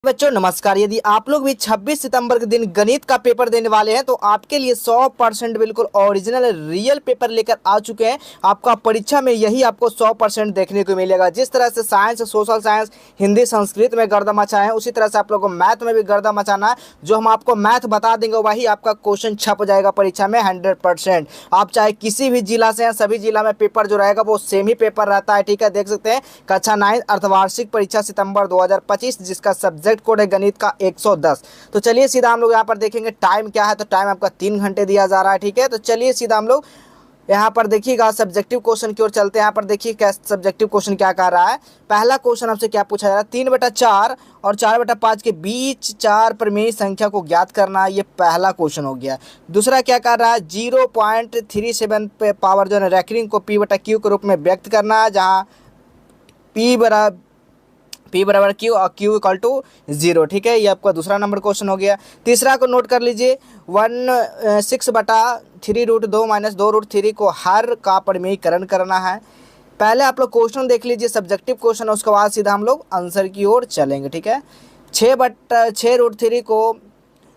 बच्चों नमस्कार। यदि आप लोग भी 26 सितंबर के दिन गणित का पेपर देने वाले हैं तो आपके लिए 100% बिल्कुल ओरिजिनल रियल पेपर लेकर आ चुके हैं। आपका परीक्षा में यही आपको 100% देखने को मिलेगा। जिस तरह से science, social science, Hindi, Sanskrit में गर्दा मचाए हैं, उसी तरह से आप लोगों को मैथ में भी गर्दा मचाना है। जो हम आपको मैथ बता देंगे वही आपका क्वेश्चन छप जाएगा परीक्षा में 100%। आप चाहे किसी भी जिला से हैं, सभी जिला में पेपर जो रहेगा वो सेम ही पेपर रहता है। ठीक है, देख सकते हैं कक्षा 9 अर्धवार्षिक परीक्षा सितंबर 2025, जिसका सब्जेक्ट कोड है गणित का 110। तो चलिए सीधा हम लोग यहाँ पर देखेंगे टाइम क्या है। तो टाइम आपका 3 घंटे दिया जा रहा है। ठीक है, तो चलिए सीधा हम लोग यहाँ पर देखिएगा सब्जेक्टिव क्वेश्चन की ओर चलते हैं। यहाँ पर देखिए क्या सब्जेक्टिव क्वेश्चन क्या कह रहा है। पहला क्वेश्चन आपसे क्या पूछा जा रहा है, 3/4 और 4/5 के बीच 4 परिमेय संख्या को ज्ञात करना। ये पहला क्वेश्चन हो गया। दूसरा क्या कर रहा है, 0.37 पे पावर जो है रैंकिंग को P/Q के रूप में व्यक्त करना है, जहाँ P बराबर Q और Q इक्वल टू 0। ठीक है, ये आपका दूसरा नंबर क्वेश्चन हो गया। तीसरा को नोट कर लीजिए, 1/6/3√2 - 2√3 को हर का परिमेयीकरण करना है। पहले आप लोग क्वेश्चन देख लीजिए, सब्जेक्टिव क्वेश्चन है, उसके बाद सीधा हम लोग आंसर की ओर चलेंगे। ठीक है, 6/6√3 को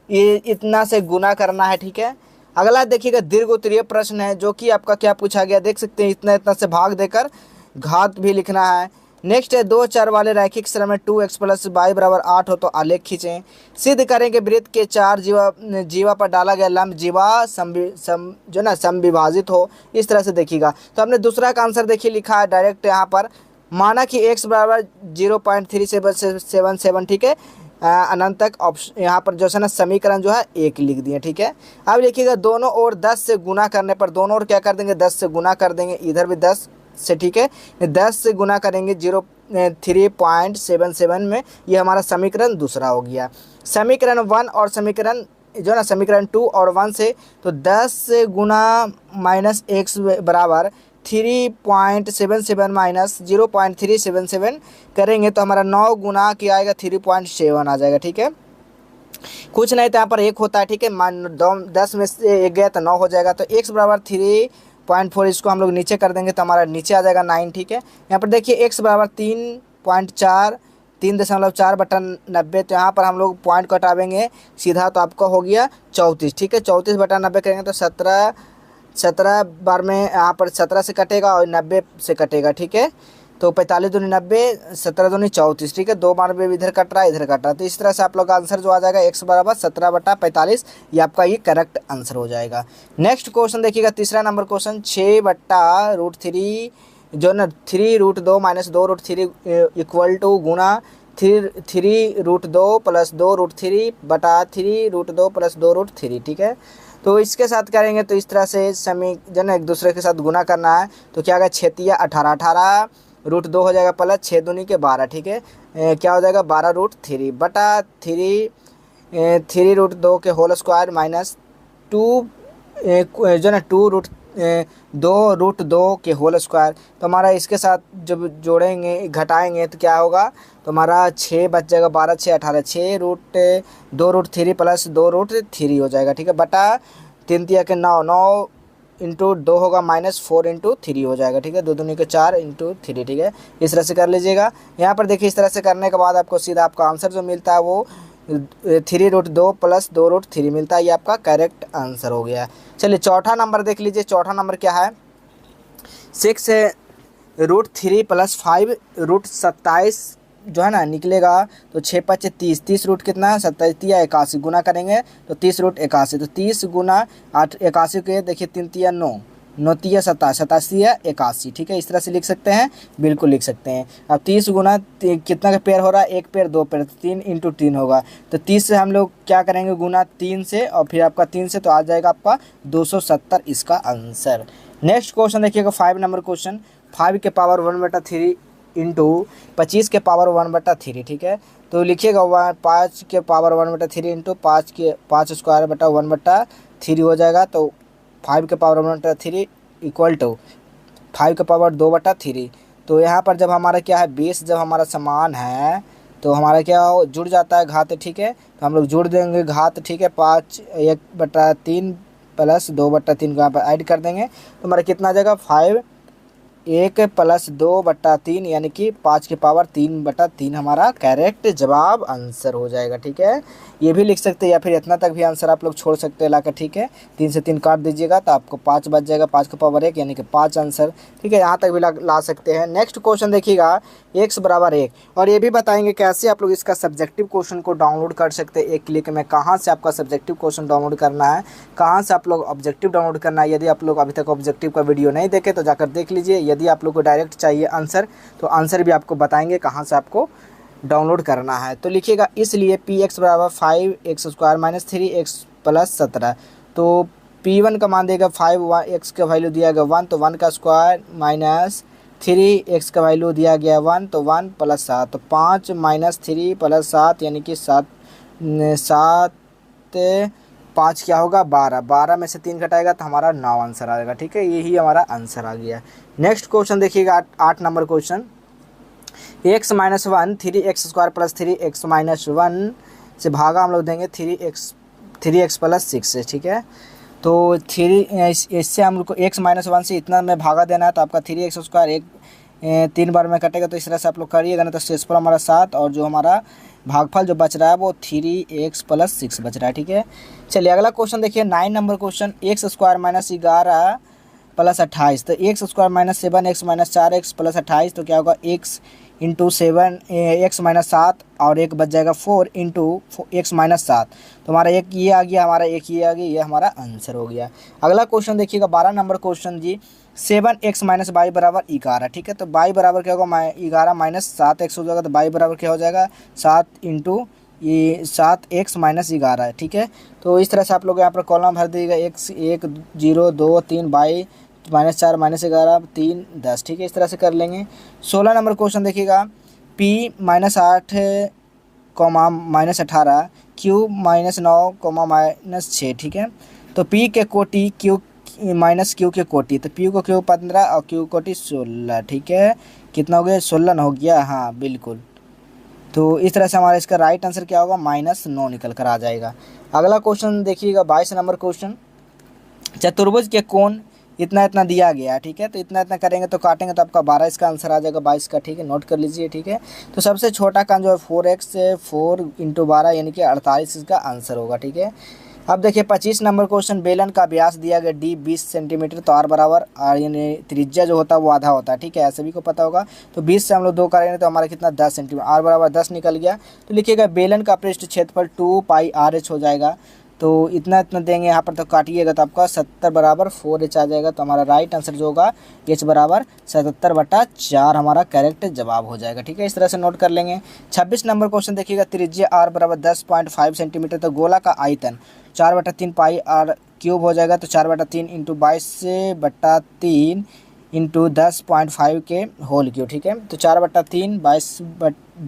ये इतना से गुना करना है। ठीक है, अगला देखिएगा दीर्घ उत्तरीय प्रश्न है, जो कि आपका क्या पूछा गया देख सकते हैं, इतना इतना से भाग देकर घात भी लिखना है। नेक्स्ट है 2 चर वाले रैखिक सम में 2x + y = 8 हो तो आलेख खींचें। सिद्ध करेंगे वृत्त के 4 जीवा पर डाला गया लंब जीवा जो ना समविभाजित हो। इस तरह से देखिएगा। तो हमने दूसरा का आंसर देखिए लिखा है डायरेक्ट यहाँ पर, माना कि x = 0.3777। ठीक है, अनंत तक ऑप्शन यहाँ पर जो है ना समीकरण जो है 1 लिख दिए। ठीक है, अब लिखिएगा दोनों ओर 10 से गुना करने पर, दोनों ओर क्या कर देंगे 10 से गुना कर देंगे, इधर भी 10 से। ठीक है, 10 से गुना करेंगे 3.77 में। ये हमारा समीकरण दूसरा हो गया। समीकरण 1 और समीकरण जो ना समीकरण 2 और 1 से, तो 10 से गुना -x बराबर 3.77 - 0.377 करेंगे तो हमारा 9 गुना क्या आएगा 3.7 आ जाएगा। ठीक है, कुछ नहीं तो यहाँ पर 1 होता है। ठीक है, 10 में से 1 गया तो 9 हो जाएगा। तो x बराबर 3.4, इसको हम लोग नीचे कर देंगे तो हमारा नीचे आ जाएगा 9। ठीक है, यहाँ पर देखिए x बराबर 3.4 3.4/90। तो यहाँ पर हम लोग पॉइंट कटावेंगे सीधा, तो आपका हो गया 34। ठीक है, 34/90 करेंगे तो 17 बार में यहाँ पर 17 से कटेगा और 90 से कटेगा। ठीक है, तो 45 दूनी 90, 17 दूनी 34। ठीक है, 2 बार में इधर कट रहा है इधर कट रहा है। तो इस तरह से आप लोग का आंसर जो आ जाएगा x बराबर 17/45, ये आपका ये करेक्ट आंसर हो जाएगा। नेक्स्ट क्वेश्चन देखिएगा, तीसरा नंबर क्वेश्चन, 6/√3 जो ना 3√2 - 2√3 इक्वल टू गुना 3√2 + 2√3 बटा 3√2 + 2√3। ठीक है, तो इसके साथ करेंगे तो इस तरह से जो ना एक दूसरे के साथ गुना करना है। तो क्या होगा 6 × 18 √2 हो जाएगा प्लस 6 दूनी के 12। ठीक है, क्या हो जाएगा 12√3 बटा 3√2 के होल स्क्वायर माइनस 2 जो ना 2√2 के होल स्क्वायर। तो हमारा इसके साथ जब जोड़ेंगे घटाएंगे तो क्या होगा, तो हमारा 6 बच जाएगा, 12 6 18, 6√2√3 + 2√3 हो जाएगा। ठीक है, बटा 3 × 9 × 2 होगा -4 × 3 हो जाएगा। ठीक है, 2 दूनी के 4 × 3। ठीक है, इस तरह से कर लीजिएगा। यहाँ पर देखिए इस तरह से करने के बाद आपको सीधा आपका आंसर जो मिलता है वो 3√2 + 2√3 मिलता है। ये आपका करेक्ट आंसर हो गया। चलिए चौथा नंबर देख लीजिए। चौथा नंबर क्या है, 6√3 + 5√27 जो है ना निकलेगा। तो 6 × 5 = 30, 30 रूट कितना है 27, 3 × 81 गुना करेंगे तो 30√81। तो 30 गुना 8 81 के देखिए 3 × 9 9 × 27, 87 × 81। ठीक है, इस तरह से लिख सकते हैं, बिल्कुल लिख सकते हैं। अब 30 गुना कितना का पेयर हो रहा है, 1 पेयर 2 पेयर, 3 × 3 होगा। तो 30 से हम लोग क्या करेंगे गुना 3 से, और फिर आपका 3 से, तो आ जाएगा आपका 270 इसका आंसर। नेक्स्ट क्वेश्चन देखिएगा 5 नंबर क्वेश्चन, 5 के पावर 1/3 इंटू 25 के पावर 1/3। ठीक है, तो लिखिएगा 5 के पावर 1/3 इंटू 5 स्क्वायर बटा 1/3 हो जाएगा। तो 5 के पावर 1/3 इक्वल टू 5 के पावर 2/3। तो यहाँ पर जब हमारा क्या है बेस जब हमारा समान है तो हमारा क्या जुड़ जाता है घात। ठीक है, तो हम लोग जोड़ देंगे घात। ठीक है, 5 1/3 + 2/3 को यहाँ पर ऐड कर देंगे तो हमारा कितना आ जाएगा 5 1 + 2/3 यानी कि 5 की पावर 3/3 हमारा करेक्ट जवाब आंसर हो जाएगा। ठीक है, ये भी लिख सकते हैं या फिर इतना तक भी आंसर आप लोग छोड़ सकते हैं लाकर। ठीक है, 3 से 3 काट दीजिएगा तो आपको 5 बच जाएगा, 5 की पावर 1 यानी कि 5 आंसर। ठीक है, यहाँ तक भी ला सकते हैं। नेक्स्ट क्वेश्चन देखिएगा, x = 1, और ये भी बताएंगे कैसे आप लोग इसका सब्जेक्टिव क्वेश्चन को डाउनलोड कर सकते हैं एक क्लिक में। कहाँ से आपका सब्जेक्टिव क्वेश्चन डाउनलोड करना है, कहाँ से आप लोग ऑब्जेक्टिव डाउनलोड करना है। यदि आप लोग अभी तक ऑब्जेक्टिव का वीडियो नहीं देखे तो जाकर देख लीजिए। यदि आप लोग को डायरेक्ट चाहिए आंसर तो आंसर भी आपको बताएंगे कहाँ से आपको डाउनलोड करना है। तो लिखिएगा, इसलिए px = 5x² - 3x + 17। तो p1 का मान देगा 5, x का वैल्यू दिया गया 1 तो 1 का स्क्वायर माइनस 3x का वैल्यू दिया गया 1 तो 1 + 7 तो 5 - 3 + 7 यानी कि 7 5 क्या होगा 12, 12 में से 3 घटाएगा तो हमारा 9 आंसर आएगा। ठीक है, यही हमारा आंसर आ गया। नेक्स्ट क्वेश्चन देखिएगा, 8 number question, x - 1 3x² + 3x - 1 से भागा हम लोग देंगे 3x + 6 से। ठीक है, तो इससे हम लोग को x - 1 से इतना में भागा देना है तो आपका 3x² 3 बार में कटेगा। तो इस तरह से आप लोग करिएगा ना, तो शेषफल हमारा 7 और जो हमारा भागफल जो बच रहा है वो 3x + 6 बच रहा है। ठीक है, चलिए अगला क्वेश्चन देखिए, 9 नंबर क्वेश्चन, x² - 11 + 28। तो x² - 7x - 4x + 28 तो क्या होगा x × 7 x - 7 और एक बच जाएगा 4 × x - 7। तो हमारा एक ये आ गया, हमारा एक ये आ गया, ये हमारा आंसर हो गया। अगला क्वेश्चन देखिएगा, 12 नंबर क्वेश्चन जी, 7x - y = 11। ठीक है, तो y बराबर क्या होगा 11 - 7x हो जाएगा। तो y बराबर क्या हो जाएगा 7 × ये 7x - 11। ठीक है, तो इस तरह से आप लोग यहाँ पर कॉलम भर दीजिएगा, x 1 0 2 3 y -4 -11 3 10। ठीक है, इस तरह से कर लेंगे। 16 नंबर क्वेश्चन देखिएगा, p - 8, -18 q - 9, -6। ठीक है, तो p के कोटि q -q के कोटि, तो p को q 15 और q कोटि 16। ठीक है, कितना हो गया 16 हो गया, हाँ बिल्कुल। तो इस तरह से हमारा इसका राइट आंसर क्या होगा -9 निकल कर आ जाएगा। अगला क्वेश्चन देखिएगा, 22 नंबर क्वेश्चन, चतुर्भुज के कोण इतना इतना दिया गया है। ठीक है, तो इतना इतना करेंगे तो काटेंगे तो आपका 12 इसका आंसर आ जाएगा, 22 का। ठीक है, नोट कर लीजिए। ठीक है, तो सबसे छोटा का जो है 4x 4 × 12 यानी कि 48 इसका आंसर होगा। ठीक है, अब देखिए 25 नंबर क्वेश्चन, बेलन का व्यास दिया गया d 20 सेंटीमीटर, तो r बराबर r यानी त्रिज्या जो होता है वो आधा होता है। ठीक है, सभी को पता होगा। तो 20 से हम लोग 2 करेंगे तो हमारा कितना 10 सेंटीमीटर, r बराबर 10 निकल गया। तो लिखिएगा बेलन का पृष्ठ क्षेत्रफल 2πrh हो जाएगा। तो इतना इतना देंगे यहाँ पर, तो काटिएगा तो आपका 70 बराबर 4h आ जाएगा। तो हमारा राइट आंसर जो होगा h बराबर 77/4 हमारा करेक्ट जवाब हो जाएगा। ठीक है, इस तरह से नोट कर लेंगे। 26 नंबर क्वेश्चन देखिएगा, त्रिज्या r बराबर 10.5 सेंटीमीटर, तो गोला का आयतन 4/3πr³ हो जाएगा। तो 4/3 × 22/3 × 10.5 के होल क्यूब। ठीक है, तो 4/3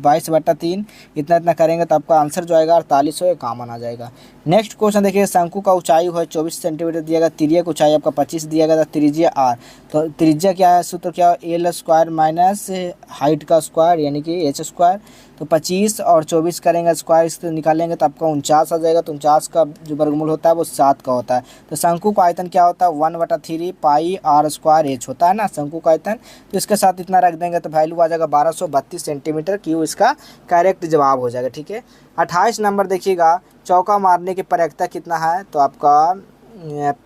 22/3 इतना इतना करेंगे तो आपका आंसर जो आएगा 48 हो, कॉमन आ जाएगा। नेक्स्ट क्वेश्चन देखिए, शंकु का ऊंचाई है 24 सेंटीमीटर दिया गया, तिर्यक ऊंचाई आपका 25 दिया गया था, त्रिज्या r। तो त्रिज्या क्या है, सूत्र क्या है, l² - हाइट का स्क्वायर यानी कि h²। तो 25 और 24 करेंगे स्क्वायर, इससे निकालेंगे तो आपका 49 आ जाएगा। तो 49 का जो वर्गमूल होता है वो 7 का होता है। तो शंकु का आयतन क्या होता है 1/3πr² होता है ना शंकु का आयतन। तो इसके साथ इतना रख देंगे तो वैल्यू आ जाएगा 1232 सेंटीमीटर क्यूब, इसका करेक्ट जवाब हो जाएगा। ठीक है, 28 नंबर देखिएगा, चौका मारने की प्रयोक्ता कितना है, तो आपका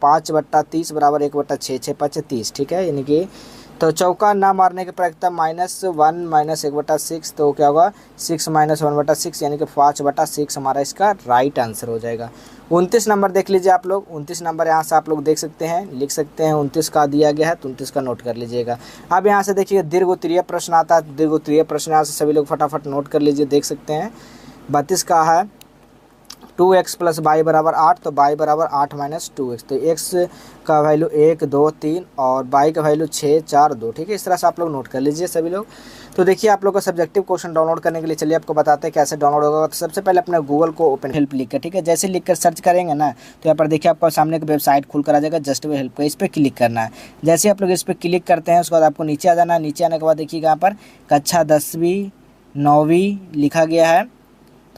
5/30 बराबर 1/6 6×5 30। ठीक है, यानी कि तो चौका ना मारने की प्रयोक्ता -1 - 1/6, तो क्या होगा 6 - 1/6 यानी कि 5/6 हमारा इसका राइट आंसर हो जाएगा। 29 नंबर देख लीजिए आप लोग, 29 नंबर यहाँ से आप लोग देख सकते हैं, लिख सकते हैं 29 का दिया गया है तो 29 का नोट कर लीजिएगा। अब यहाँ से देखिए दीर्घोत्तरीय प्रश्न आता है, दीर्घोत्तरीय प्रश्न यहाँ से सभी लोग फटाफट नोट कर लीजिए, देख सकते हैं। 32 का है 2x + y बराबर 8, तो y बराबर 8 - 2x, तो x का वैल्यू 1 2 3 और y का वैल्यू 6 4 2। ठीक है, इस तरह से आप लोग नोट कर लीजिए सभी लोग। तो देखिए आप लोग को सब्जेक्टिव क्वेश्चन डाउनलोड करने के लिए चलिए आपको बताते हैं कैसे डाउनलोड होगा। तो सबसे पहले अपना गूगल को ओपन हेल्प लिख कर, ठीक है, जैसे लिख कर सर्च करेंगे ना तो यहाँ पर देखिए आपका सामने एक वेबसाइट खुल कर आ जाएगा, जस्ट वे हेल्प का, इस पर क्लिक करना है। जैसे आप लोग इस पर क्लिक करते हैं उसके बाद आपको नीचे आ जाना है। नीचे आने के बाद देखिए यहाँ पर कक्षा 10वीं 9वीं लिखा गया है,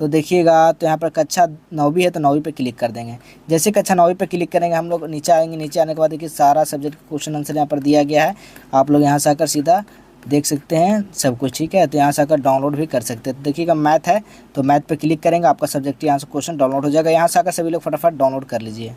तो देखिएगा, तो यहाँ पर कक्षा 9वीं है तो 9वीं पे क्लिक कर देंगे। जैसे कक्षा 9वीं पे क्लिक करेंगे हम लोग नीचे आएंगे। नीचे आने के बाद देखिए सारा सब्जेक्ट का क्वेश्चन आंसर यहाँ पर दिया गया है। आप लोग यहाँ से आकर सीधा देख सकते हैं सब कुछ, ठीक है। तो यहाँ से आकर डाउनलोड भी कर सकते हैं। तो देखिएगा मैथ है तो मैथ पे क्लिक करेंगे, आपका सब्जेक्ट यहाँ से क्वेश्चन डाउनलोड हो जाएगा। यहाँ से आकर सभी लोग फटाफट डाउनलोड कर लीजिए।